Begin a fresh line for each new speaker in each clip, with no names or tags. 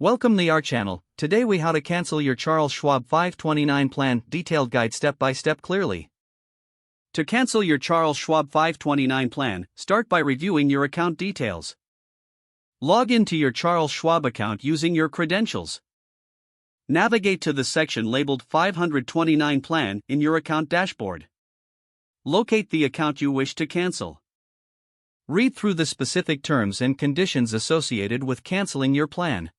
Welcome to our channel. Today we how to cancel your Charles Schwab 529 plan, detailed guide step by step clearly. To cancel your Charles Schwab 529 plan, start by reviewing your account details. Log into your Charles Schwab account using your credentials. Navigate to the section labeled 529 plan in your account dashboard. Locate the account you wish to cancel. Read through the specific terms and conditions associated with canceling your plan.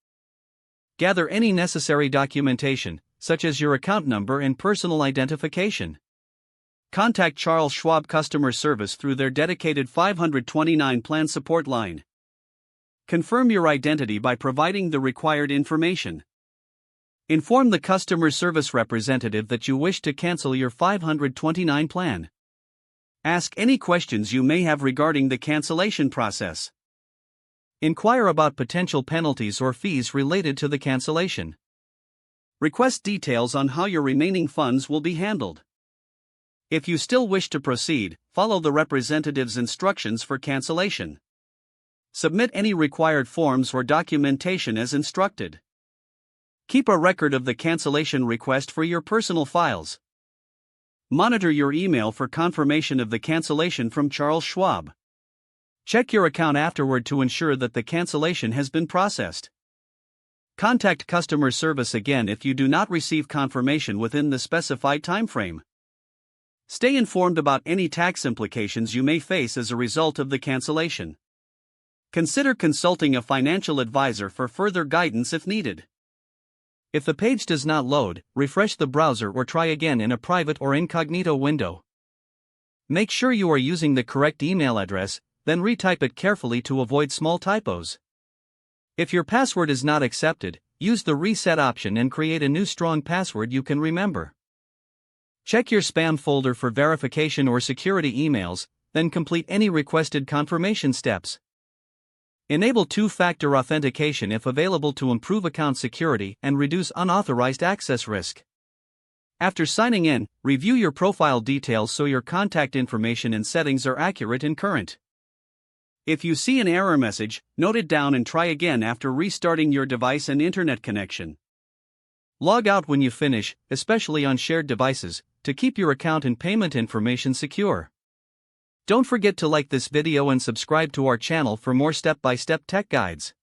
Gather any necessary documentation, such as your account number and personal identification. Contact Charles Schwab customer service through their dedicated 529 plan support line. Confirm your identity by providing the required information. Inform the customer service representative that you wish to cancel your 529 plan. Ask any questions you may have regarding the cancellation process. Inquire about potential penalties or fees related to the cancellation. Request details on how your remaining funds will be handled. If you still wish to proceed, follow the representative's instructions for cancellation. Submit any required forms or documentation as instructed. Keep a record of the cancellation request for your personal files. Monitor your email for confirmation of the cancellation from Charles Schwab. Check your account afterward to ensure that the cancellation has been processed. Contact customer service again if you do not receive confirmation within the specified timeframe. Stay informed about any tax implications you may face as a result of the cancellation. Consider consulting a financial advisor for further guidance if needed. If the page does not load, refresh the browser or try again in a private or incognito window. Make sure you are using the correct email address, then retype it carefully to avoid small typos. If your password is not accepted, use the reset option and create a new strong password you can remember. Check your spam folder for verification or security emails, then complete any requested confirmation steps. Enable two-factor authentication if available to improve account security and reduce unauthorized access risk. After signing in, review your profile details so your contact information and settings are accurate and current. If you see an error message, note it down and try again after restarting your device and internet connection. Log out when you finish, especially on shared devices, to keep your account and payment information secure. Don't forget to like this video and subscribe to our channel for more step-by-step tech guides.